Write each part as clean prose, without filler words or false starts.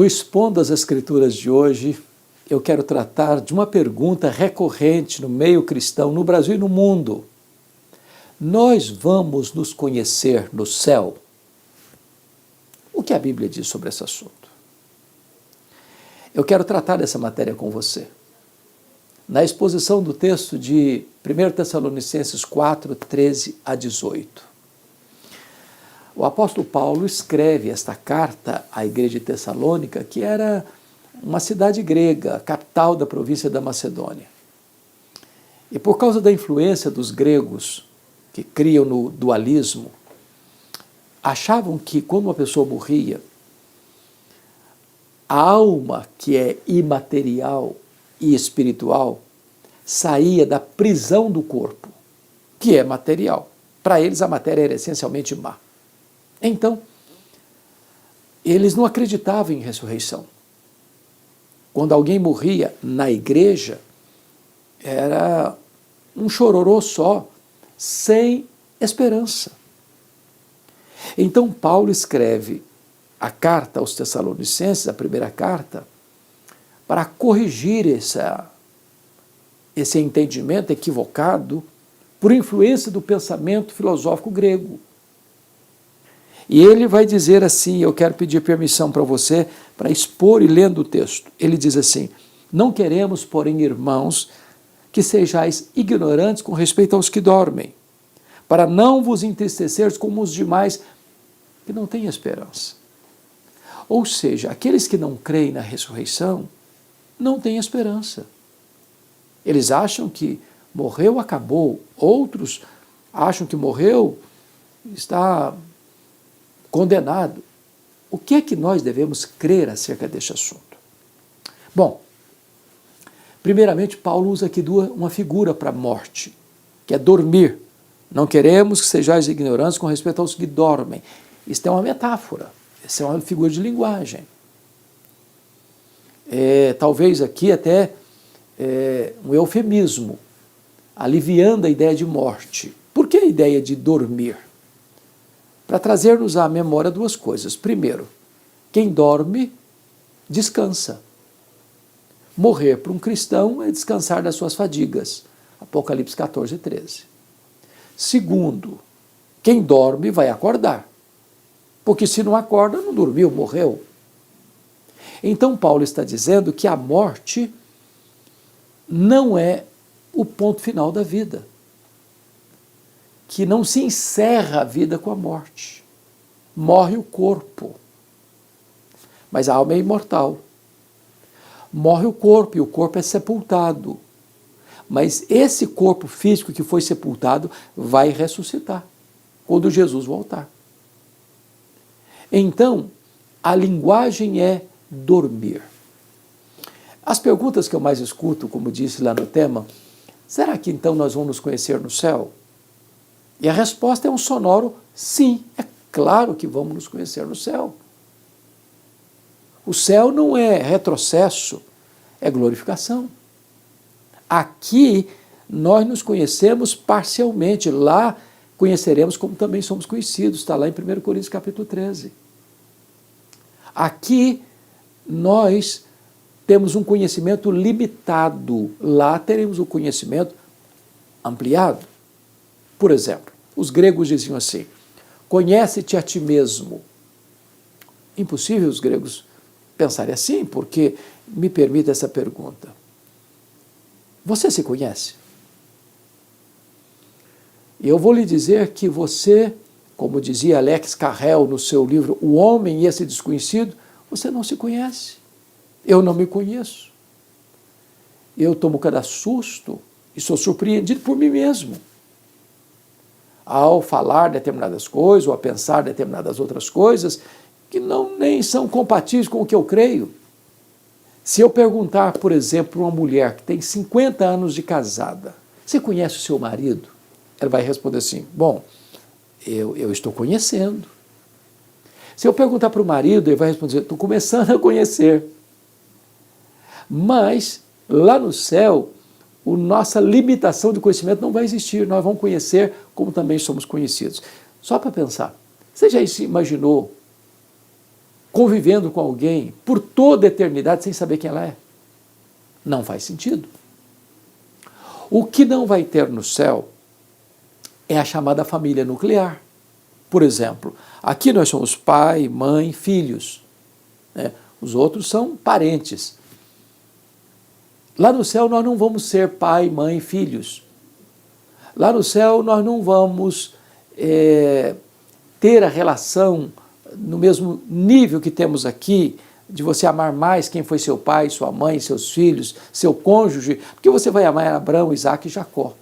No Expondo as Escrituras de hoje, eu quero tratar de uma pergunta recorrente no meio cristão, no Brasil e no mundo. Nós vamos nos conhecer no céu? O que a Bíblia diz sobre esse assunto? Eu quero tratar dessa matéria com você. Na exposição do texto de 1 Tessalonicenses 4, 13 a 18. O apóstolo Paulo escreve esta carta à igreja de Tessalônica, que era uma cidade grega, capital da província da Macedônia. E por causa da influência dos gregos, que criam no dualismo, achavam que quando uma pessoa morria, a alma, que é imaterial e espiritual, saía da prisão do corpo, que é material. Para eles a matéria era essencialmente má. Então, eles não acreditavam em ressurreição. Quando alguém morria na igreja, era um chororô só, sem esperança. Então Paulo escreve a carta aos Tessalonicenses, a primeira carta, para corrigir esse entendimento equivocado por influência do pensamento filosófico grego. E ele vai dizer assim, eu quero pedir permissão para você para expor e lendo o texto. Ele diz assim: não queremos, porém, irmãos, que sejais ignorantes com respeito aos que dormem, para não vos entristeceres como os demais que não têm esperança. Ou seja, aqueles que não creem na ressurreição não têm esperança. Eles acham que morreu, acabou. Outros acham que morreu, está condenado. O que é que nós devemos crer acerca deste assunto? Bom, primeiramente, Paulo usa aqui uma figura para a morte, que é dormir. Não queremos que sejais ignorantes com respeito aos que dormem. Isso é uma metáfora, isso é uma figura de linguagem. Talvez aqui até um eufemismo, aliviando a ideia de morte. Por que a ideia de dormir? Para trazer-nos à memória duas coisas. Primeiro, quem dorme, descansa. Morrer para um cristão é descansar das suas fadigas. Apocalipse 14, 13. Segundo, quem dorme vai acordar. Porque se não acorda, não dormiu, morreu. Então Paulo está dizendo que a morte não é o ponto final da vida. Que não se encerra a vida com a morte. Morre o corpo, mas a alma é imortal. Morre o corpo e o corpo é sepultado. Mas esse corpo físico que foi sepultado vai ressuscitar quando Jesus voltar. Então, a linguagem é dormir. As perguntas que eu mais escuto, como disse lá no tema, será que então nós vamos nos conhecer no céu? E a resposta é um sonoro sim, é claro que vamos nos conhecer no céu. O céu não é retrocesso, é glorificação. Aqui nós nos conhecemos parcialmente, lá conheceremos como também somos conhecidos, está lá em 1 Coríntios capítulo 13. Aqui nós temos um conhecimento limitado, lá teremos um conhecimento ampliado. Por exemplo, os gregos diziam assim: conhece-te a ti mesmo. Impossível os gregos pensarem assim, porque me permita essa pergunta. Você se conhece? Eu vou lhe dizer que você, como dizia Alex Carrel no seu livro O Homem e esse Desconhecido, você não se conhece. Eu não me conheço. Eu tomo cada susto e sou surpreendido por mim mesmo. Ao falar determinadas coisas, ou a pensar determinadas outras coisas, que nem são compatíveis com o que eu creio. Se eu perguntar, por exemplo, para uma mulher que tem 50 anos de casada, você conhece o seu marido? Ela vai responder assim: bom, eu estou conhecendo. Se eu perguntar para o marido, ele vai responder: estou começando a conhecer. Mas, lá no céu, a nossa limitação de conhecimento não vai existir, nós vamos conhecer como também somos conhecidos. Só para pensar, você já se imaginou convivendo com alguém por toda a eternidade sem saber quem ela é. Não faz sentido. O que não vai ter no céu é a chamada família nuclear. Por exemplo, aqui nós somos pai, mãe, filhos, né? Os outros são parentes. Lá no céu nós não vamos ser pai, mãe, filhos. Lá no céu nós não vamos ter a relação no mesmo nível que temos aqui, de você amar mais quem foi seu pai, sua mãe, seus filhos, seu cônjuge, porque você vai amar Abraão, Isaac e Jacó.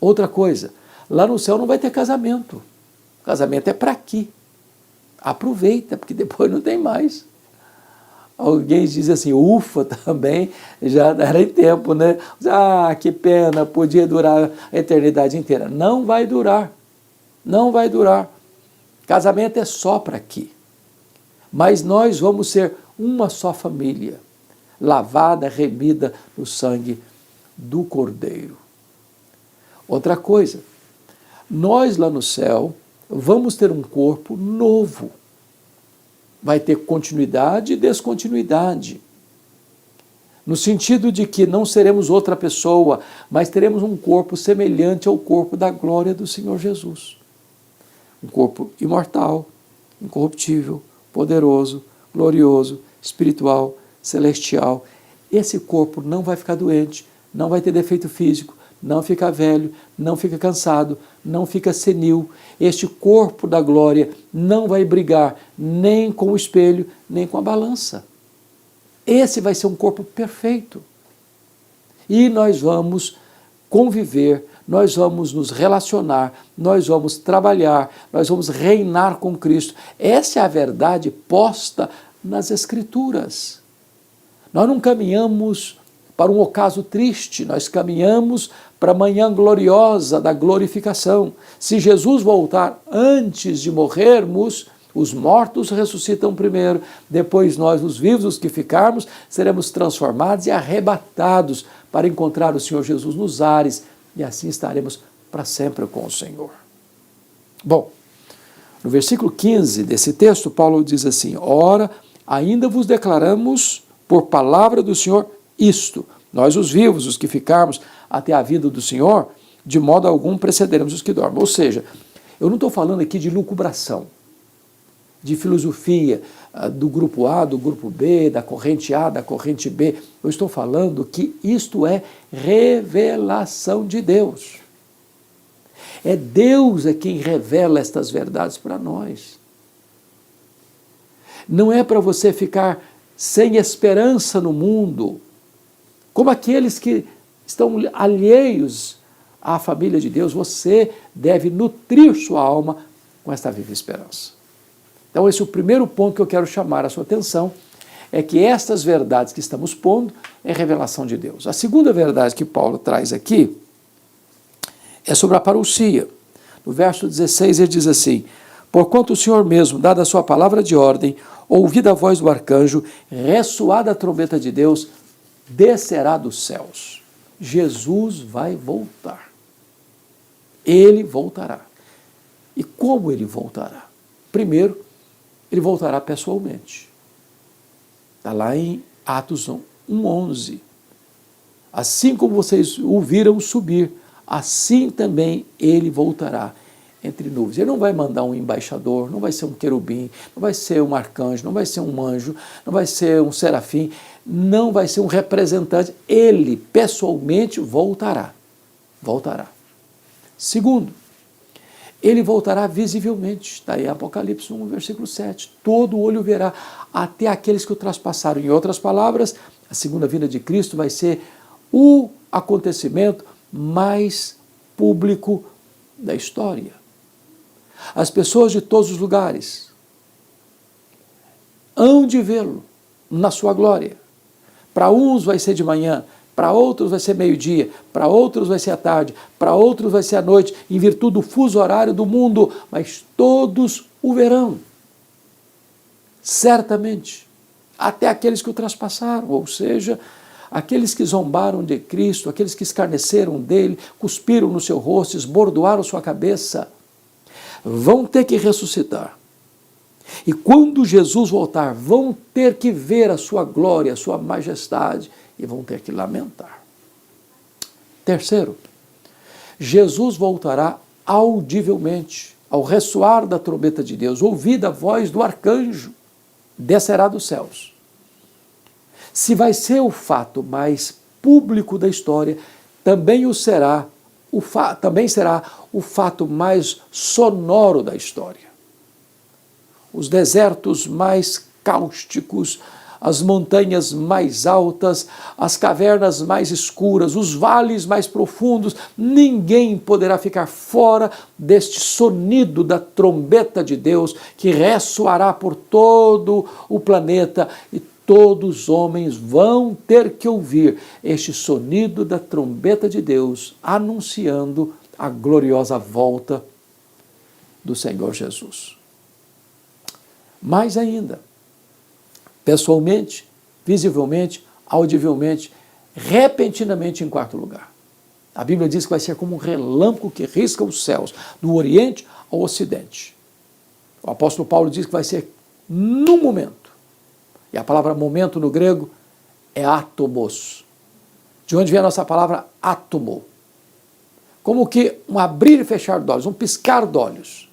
Outra coisa, lá no céu não vai ter casamento. Casamento é para aqui. Aproveita, porque depois não tem mais. Alguém diz assim, ufa, também, já era em tempo, né? Ah, que pena, podia durar a eternidade inteira. Não vai durar, não vai durar. Casamento é só para aqui. Mas nós vamos ser uma só família, lavada, remida no sangue do Cordeiro. Outra coisa, nós lá no céu vamos ter um corpo novo. Vai ter continuidade e descontinuidade. No sentido de que não seremos outra pessoa, mas teremos um corpo semelhante ao corpo da glória do Senhor Jesus. Um corpo imortal, incorruptível, poderoso, glorioso, espiritual, celestial. Esse corpo não vai ficar doente, não vai ter defeito físico, não fica velho, não fica cansado, não fica senil. Este corpo da glória não vai brigar nem com o espelho, nem com a balança. Esse vai ser um corpo perfeito. E nós vamos conviver, nós vamos nos relacionar, nós vamos trabalhar, nós vamos reinar com Cristo. Essa é a verdade posta nas Escrituras. Nós não caminhamos para um ocaso triste, nós caminhamos para a manhã gloriosa da glorificação. Se Jesus voltar antes de morrermos, os mortos ressuscitam primeiro, depois nós, os vivos, os que ficarmos, seremos transformados e arrebatados para encontrar o Senhor Jesus nos ares, e assim estaremos para sempre com o Senhor. Bom, no versículo 15 desse texto, Paulo diz assim, ora, ainda vos declaramos por palavra do Senhor isto, nós os vivos, os que ficarmos até a vinda do Senhor, de modo algum precederemos os que dormem. Ou seja, eu não estou falando aqui de lucubração, de filosofia do grupo A, do grupo B, da corrente A, da corrente B. Eu estou falando que isto é revelação de Deus. É Deus quem revela estas verdades para nós. Não é para você ficar sem esperança no mundo, como aqueles que estão alheios à família de Deus. Você deve nutrir sua alma com esta viva esperança. Então esse é o primeiro ponto que eu quero chamar a sua atenção, é que estas verdades que estamos pondo é revelação de Deus. A segunda verdade que Paulo traz aqui é sobre a parousia. No verso 16 ele diz assim, porquanto o Senhor mesmo, dada a sua palavra de ordem, ouvida a voz do arcanjo, ressoada a trombeta de Deus, descerá dos céus. Jesus vai voltar. Ele voltará. E como ele voltará? Primeiro, ele voltará pessoalmente. Está lá em Atos 1:11. Assim como vocês o viram subir, assim também ele voltará entre nuvens. Ele não vai mandar um embaixador, não vai ser um querubim, não vai ser um arcanjo, não vai ser um anjo, não vai ser um serafim, não vai ser um representante. Ele pessoalmente voltará. Voltará. Segundo, ele voltará visivelmente. Está aí Apocalipse 1, versículo 7. Todo olho verá, até aqueles que o traspassaram. Em outras palavras, a segunda vinda de Cristo vai ser o acontecimento mais público da história. As pessoas de todos os lugares hão de vê-lo na sua glória. Para uns vai ser de manhã, para outros vai ser meio-dia, para outros vai ser à tarde, para outros vai ser à noite, em virtude do fuso horário do mundo, mas todos o verão. Certamente, até aqueles que o traspassaram, ou seja, aqueles que zombaram de Cristo, aqueles que escarneceram dele, cuspiram no seu rosto, esbordoaram sua cabeça, vão ter que ressuscitar. E quando Jesus voltar, vão ter que ver a sua glória, a sua majestade, e vão ter que lamentar. Terceiro, Jesus voltará audivelmente, ao ressoar da trombeta de Deus, ouvida a voz do arcanjo, descerá dos céus. Se vai ser o fato mais público da história, também será o fato mais sonoro da história. Os desertos mais cáusticos, as montanhas mais altas, as cavernas mais escuras, os vales mais profundos, ninguém poderá ficar fora deste sonido da trombeta de Deus que ressoará por todo o planeta e todos os homens vão ter que ouvir este sonido da trombeta de Deus anunciando a gloriosa volta do Senhor Jesus. Mais ainda, pessoalmente, visivelmente, audivelmente, repentinamente em quarto lugar. A Bíblia diz que vai ser como um relâmpago que risca os céus, do Oriente ao Ocidente. O apóstolo Paulo diz que vai ser num momento. E a palavra momento no grego é átomos. De onde vem a nossa palavra átomo? Como que um abrir e fechar de olhos, um piscar de olhos.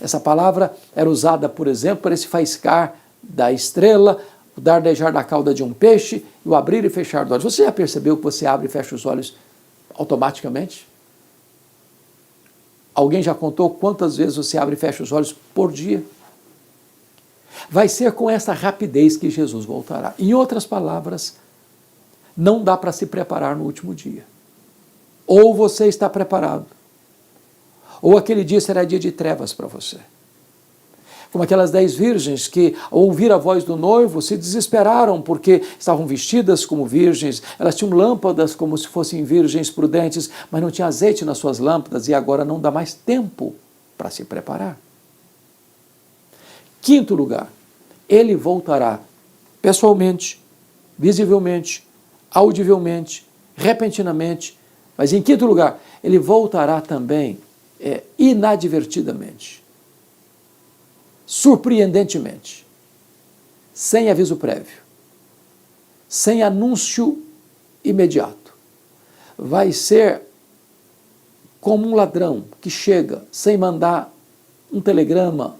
Essa palavra era usada, por exemplo, para esse faiscar da estrela, o dardejar da cauda de um peixe e o abrir e fechar de olhos. Você já percebeu que você abre e fecha os olhos automaticamente? Alguém já contou quantas vezes você abre e fecha os olhos por dia? Vai ser com essa rapidez que Jesus voltará. Em outras palavras, não dá para se preparar no último dia. Ou você está preparado, ou aquele dia será dia de trevas para você. Como aquelas 10 virgens que, ao ouvir a voz do noivo, se desesperaram porque estavam vestidas como virgens, elas tinham lâmpadas como se fossem virgens prudentes, mas não tinha azeite nas suas lâmpadas e agora não dá mais tempo para se preparar. Quinto lugar, ele voltará pessoalmente, visivelmente, audivelmente, repentinamente, mas em quinto lugar, ele voltará também inadvertidamente, surpreendentemente, sem aviso prévio, sem anúncio imediato. Vai ser como um ladrão que chega sem mandar um telegrama,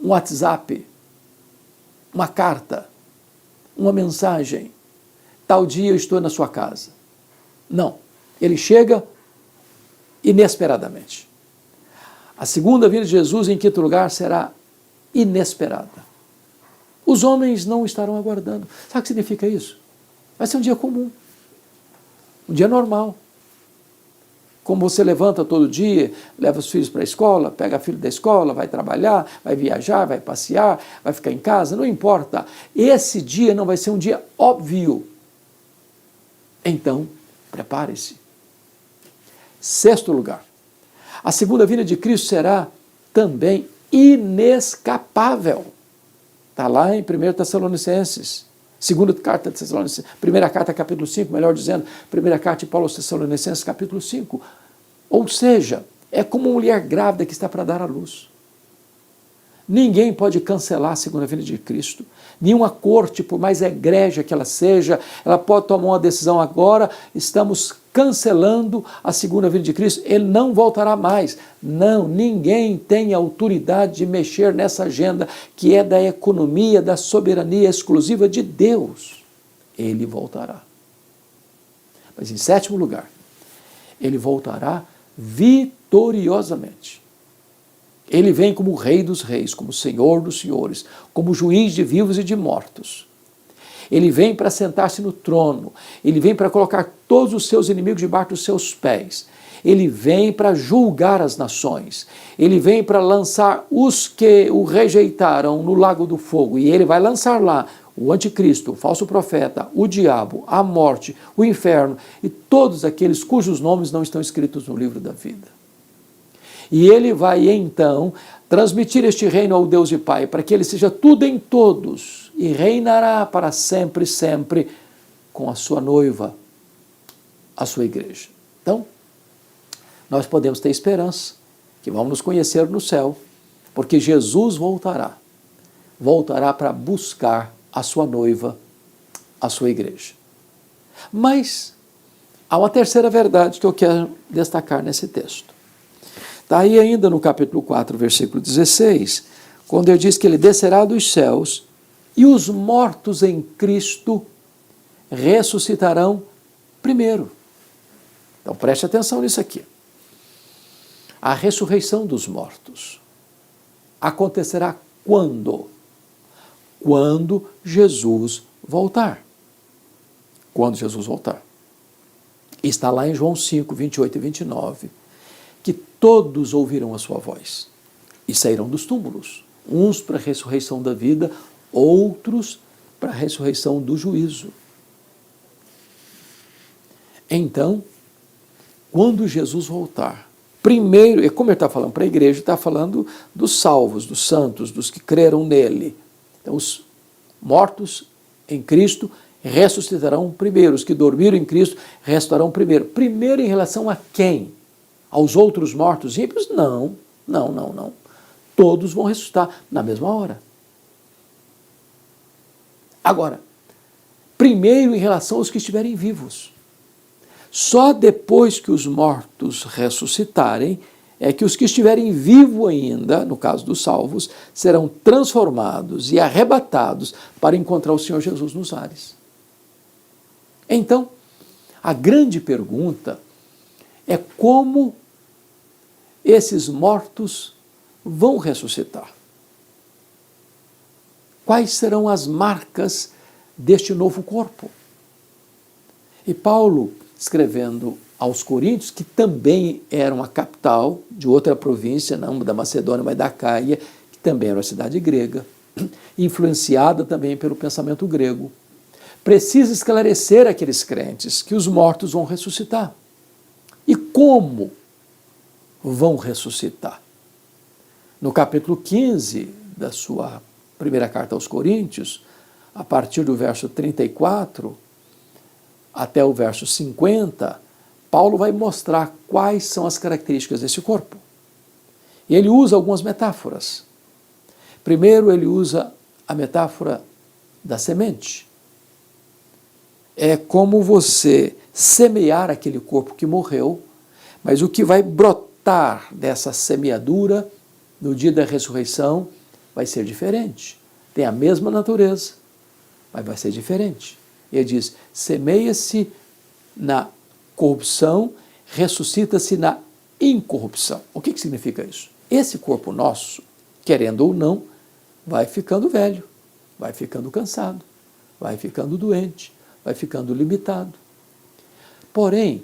um WhatsApp, uma carta, uma mensagem. Tal dia eu estou na sua casa. Não, ele chega inesperadamente. A segunda vinda de Jesus, em quinto lugar, será inesperada. Os homens não estarão aguardando. Sabe o que significa isso? Vai ser um dia comum, um dia normal. Como você levanta todo dia, leva os filhos para a escola, pega filho da escola, vai trabalhar, vai viajar, vai passear, vai ficar em casa, não importa. Esse dia não vai ser um dia óbvio. Então, prepare-se. Sexto lugar, a segunda vinda de Cristo será também inescapável. Está lá em 1 Tessalonicenses, segunda carta de Tessalonicenses, primeira carta capítulo 5, melhor dizendo, primeira carta de Paulo aos Tessalonicenses capítulo 5. Ou seja, é como uma mulher grávida que está para dar à luz. Ninguém pode cancelar a segunda vinda de Cristo. Nenhuma corte, por mais egrégia que ela seja, ela pode tomar uma decisão agora, estamos cancelando a segunda vinda de Cristo, ele não voltará mais. Não, ninguém tem autoridade de mexer nessa agenda que é da economia, da soberania exclusiva de Deus. Ele voltará. Mas em sétimo lugar, ele voltará vitoriosamente. Ele vem como o Rei dos Reis, como o Senhor dos Senhores, como juiz de vivos e de mortos. Ele vem para sentar-se no trono, ele vem para colocar todos os seus inimigos debaixo dos seus pés. Ele vem para julgar as nações, ele vem para lançar os que o rejeitaram no lago do fogo, e ele vai lançar lá o anticristo, o falso profeta, o diabo, a morte, o inferno e todos aqueles cujos nomes não estão escritos no livro da vida. E ele vai então transmitir este reino ao Deus e Pai, para que ele seja tudo em todos e reinará para sempre, sempre com a sua noiva, a sua igreja. Então, nós podemos ter esperança que vamos nos conhecer no céu, Porque Jesus voltará. Voltará para buscar a sua noiva, a sua igreja. Mas há uma terceira verdade que eu quero destacar nesse texto. Está aí ainda no capítulo 4, versículo 16, quando ele diz que ele descerá dos céus e os mortos em Cristo ressuscitarão primeiro. Então preste atenção nisso aqui. A ressurreição dos mortos acontecerá quando? Quando Jesus voltar. Quando Jesus voltar. Está lá em João 5, 28 e 29, que todos ouvirão a sua voz e sairão dos túmulos, uns para a ressurreição da vida, outros para a ressurreição do juízo. Então, quando Jesus voltar, primeiro, como ele está falando para a igreja, está falando dos salvos, dos santos, dos que creram nele. Então, os mortos em Cristo ressuscitarão primeiro, os que dormiram em Cristo ressuscitarão primeiro. Primeiro em relação a quem? Aos outros mortos ímpios? Não. Todos vão ressuscitar na mesma hora. Agora, primeiro em relação aos que estiverem vivos. Só depois que os mortos ressuscitarem é que os que estiverem vivos ainda, no caso dos salvos, serão transformados e arrebatados para encontrar o Senhor Jesus nos ares. Então, a grande pergunta é como esses mortos vão ressuscitar. Quais serão as marcas deste novo corpo? E Paulo, escrevendo aos Coríntios, que também eram a capital de outra província, não da Macedônia, mas da Caia, que também era uma cidade grega, influenciada também pelo pensamento grego, precisa esclarecer aqueles crentes que os mortos vão ressuscitar. E como vão ressuscitar? No capítulo 15 da sua primeira carta aos Coríntios, a partir do verso 34 até o verso 50, Paulo vai mostrar quais são as características desse corpo. E ele usa algumas metáforas. Primeiro, ele usa a metáfora da semente. É como você semear aquele corpo que morreu, mas o que vai brotar dessa semeadura no dia da ressurreição vai ser diferente. Tem a mesma natureza, mas vai ser diferente. Ele diz, semeia-se na corrupção, ressuscita-se na incorrupção. O que significa isso? Esse corpo nosso, querendo ou não, vai ficando velho, vai ficando cansado, vai ficando doente, vai ficando limitado. Porém,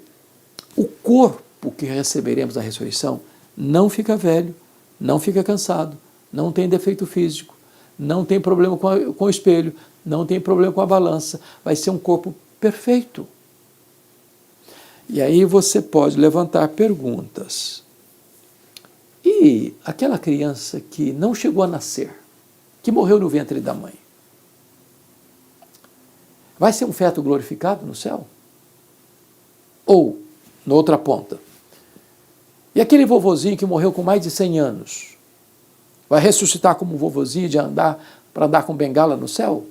o corpo que receberemos na ressurreição não fica velho, não fica cansado, não tem defeito físico, não tem problema com o espelho, não tem problema com a balança, vai ser um corpo perfeito. E aí você pode levantar perguntas. E aquela criança que não chegou a nascer, que morreu no ventre da mãe, vai ser um feto glorificado no céu? Ou, na outra ponta, e aquele vovozinho que morreu com mais de 100 anos, vai ressuscitar como um vovozinho para andar com bengala no céu?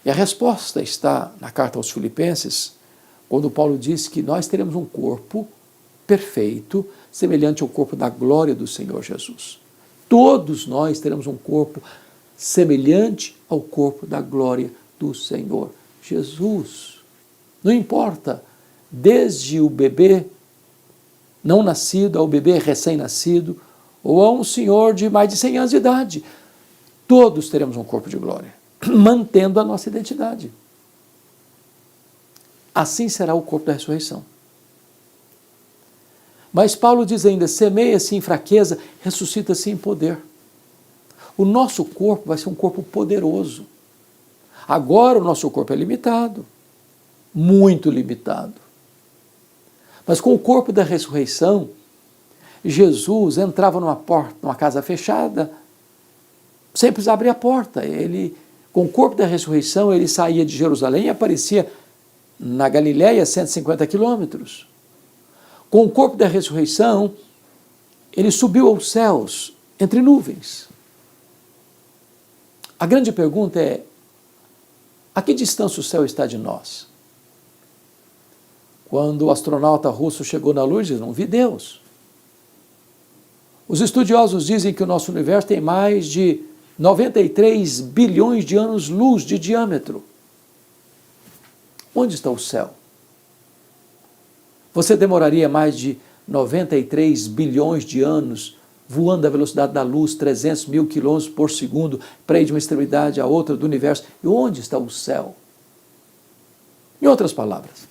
E a resposta está na carta aos Filipenses, quando Paulo diz que nós teremos um corpo perfeito, semelhante ao corpo da glória do Senhor Jesus. Todos nós teremos um corpo semelhante ao corpo da glória do Senhor Jesus. Não importa, desde o bebê não nascido ao bebê recém-nascido, ou a um senhor de mais de 100 anos de idade, todos teremos um corpo de glória, mantendo a nossa identidade. Assim será o corpo da ressurreição. Mas Paulo diz ainda, semeia-se em fraqueza, ressuscita-se em poder. O nosso corpo vai ser um corpo poderoso. Agora o nosso corpo é limitado, muito limitado. Mas com o corpo da ressurreição, Jesus entrava numa porta, numa casa fechada, sem precisar abrir a porta. Ele, com o corpo da ressurreição, ele saía de Jerusalém e aparecia na Galiléia, 150 quilômetros. Com o corpo da ressurreição, ele subiu aos céus entre nuvens. A grande pergunta é: a que distância o céu está de nós? Quando o astronauta russo chegou na Lua, ele disse: não vi Deus. Os estudiosos dizem que o nosso universo tem mais de 93 bilhões de anos-luz de diâmetro. Onde está o céu? Você demoraria mais de 93 bilhões de anos voando à velocidade da luz, 300 mil quilômetros por segundo, para ir de uma extremidade à outra do universo? E onde está o céu? Em outras palavras,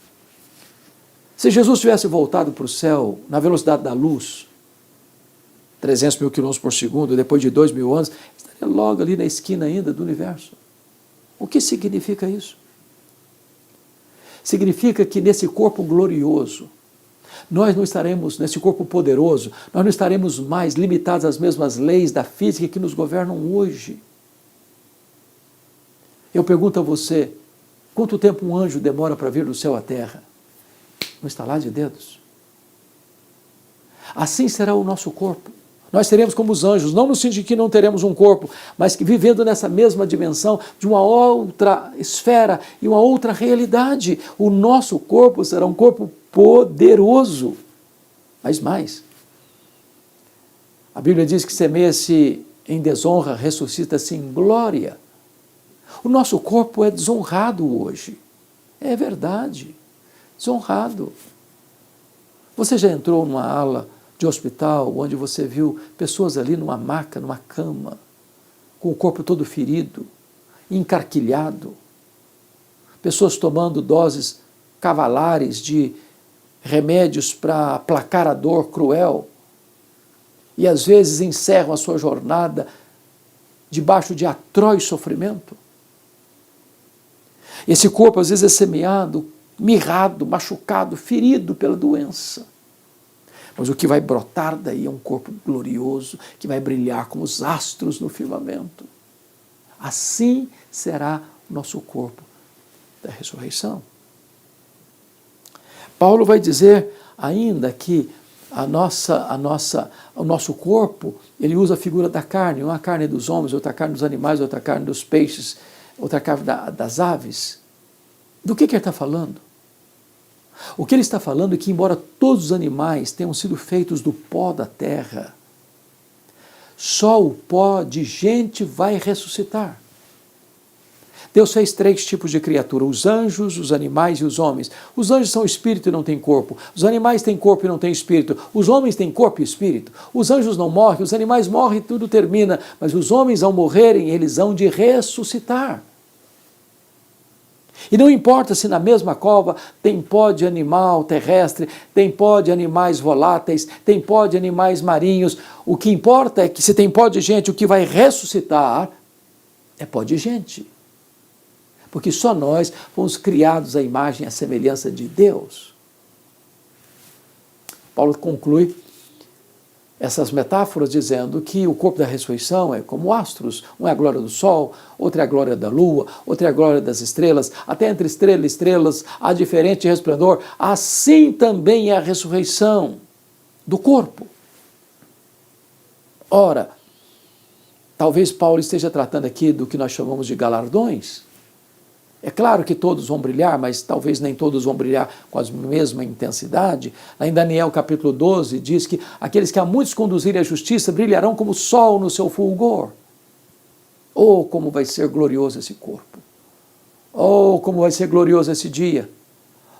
se Jesus tivesse voltado para o céu na velocidade da luz, 300 mil quilômetros por segundo, depois de 2.000 anos, estaria logo ali na esquina ainda do universo. O que significa isso? Significa que nesse corpo glorioso, nós não estaremos, nesse corpo poderoso, nós não estaremos mais limitados às mesmas leis da física que nos governam hoje. Eu pergunto a você, quanto tempo um anjo demora para vir do céu à terra? Um estalar de dedos. Assim será o nosso corpo. Nós seremos como os anjos, não no sentido que não teremos um corpo, mas que vivendo nessa mesma dimensão, de uma outra esfera e uma outra realidade. O nosso corpo será um corpo poderoso. Mas mais, a Bíblia diz que semeia-se em desonra, ressuscita-se em glória. O nosso corpo é desonrado hoje. É verdade, desonrado. Você já entrou numa ala de hospital, onde você viu pessoas ali numa maca, numa cama, com o corpo todo ferido, encarquilhado, pessoas tomando doses cavalares de remédios para aplacar a dor cruel, e às vezes encerram a sua jornada debaixo de atroz sofrimento. Esse corpo às vezes é semeado, mirrado, machucado, ferido pela doença. Mas o que vai brotar daí é um corpo glorioso, que vai brilhar como os astros no firmamento. Assim será o nosso corpo da ressurreição. Paulo vai dizer ainda que o nosso corpo, ele usa a figura da carne, uma carne dos homens, outra carne dos animais, outra carne dos peixes, outra carne das aves. Do que ele está falando? O que ele está falando é que, embora todos os animais tenham sido feitos do pó da terra, só o pó de gente vai ressuscitar. Deus fez 3 tipos de criatura: os anjos, os animais e os homens. Os anjos são espírito e não têm corpo. Os animais têm corpo e não têm espírito. Os homens têm corpo e espírito. Os anjos não morrem, os animais morrem e tudo termina. Mas os homens, ao morrerem, eles hão de ressuscitar. E não importa se na mesma cova tem pó de animal terrestre, tem pó de animais voláteis, tem pó de animais marinhos. O que importa é que se tem pó de gente, o que vai ressuscitar é pó de gente. Porque só nós fomos criados à imagem e à semelhança de Deus. Paulo conclui essas metáforas dizendo que o corpo da ressurreição é como astros. Um é a glória do sol, outra é a glória da lua, outra é a glória das estrelas. Até entre estrela e estrelas há diferente resplendor. Assim também é a ressurreição do corpo. Ora, talvez Paulo esteja tratando aqui do que nós chamamos de galardões. É claro que todos vão brilhar, mas talvez nem todos vão brilhar com a mesma intensidade. Lá em Daniel capítulo 12 diz que aqueles que a muitos conduzirem à justiça brilharão como o sol no seu fulgor. Oh, como vai ser glorioso esse corpo! Oh, como vai ser glorioso esse dia!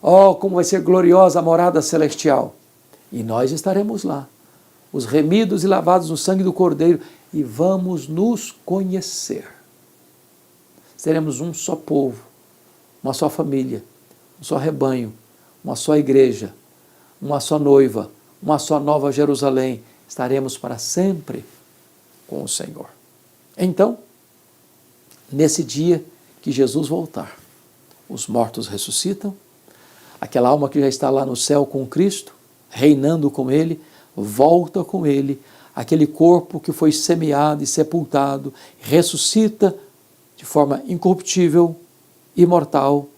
Oh, como vai ser gloriosa a morada celestial! E nós estaremos lá, os remidos e lavados no sangue do Cordeiro, e vamos nos conhecer. Seremos um só povo, uma só família, um só rebanho, uma só igreja, uma só noiva, uma só nova Jerusalém. Estaremos para sempre com o Senhor. Então, nesse dia que Jesus voltar, os mortos ressuscitam, aquela alma que já está lá no céu com Cristo, reinando com Ele, volta com Ele, aquele corpo que foi semeado e sepultado, ressuscita de forma incorruptível, imortal,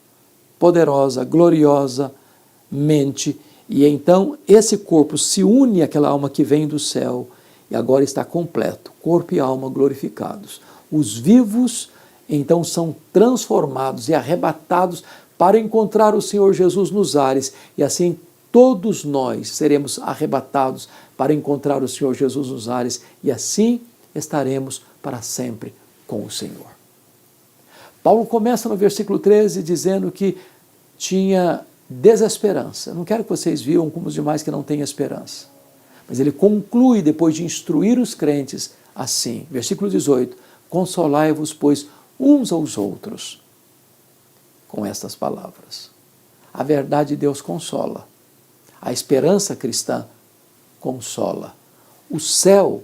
poderosa, gloriosamente, E então esse corpo se une àquela alma que vem do céu e agora está completo, corpo e alma glorificados. Os vivos então são transformados e arrebatados para encontrar o Senhor Jesus nos ares, e assim todos nós seremos arrebatados para encontrar o Senhor Jesus nos ares, e assim estaremos para sempre com o Senhor. Paulo começa no versículo 13 dizendo que tinha desesperança. Não quero que vocês viam como os demais que não têm esperança. Mas ele conclui, depois de instruir os crentes, assim, versículo 18, consolai-vos, pois, uns aos outros, com estas palavras. A verdade de Deus consola. A esperança cristã consola. O céu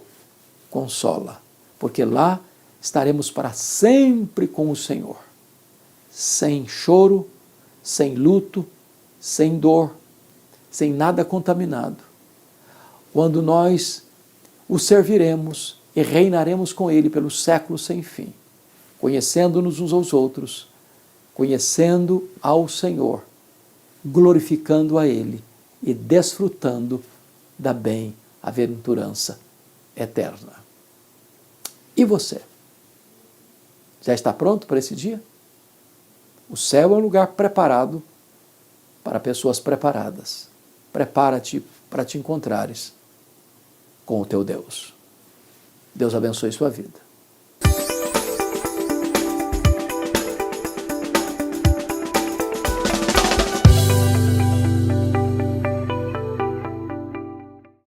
consola, porque lá estaremos para sempre com o Senhor, sem choro, sem luto, sem dor, sem nada contaminado. Quando nós o serviremos e reinaremos com Ele pelos séculos sem fim, conhecendo-nos uns aos outros, conhecendo ao Senhor, glorificando a Ele e desfrutando da bem-aventurança eterna. E você? Já está pronto para esse dia? O céu é um lugar preparado para pessoas preparadas. Prepara-te para te encontrares com o teu Deus. Deus abençoe sua vida.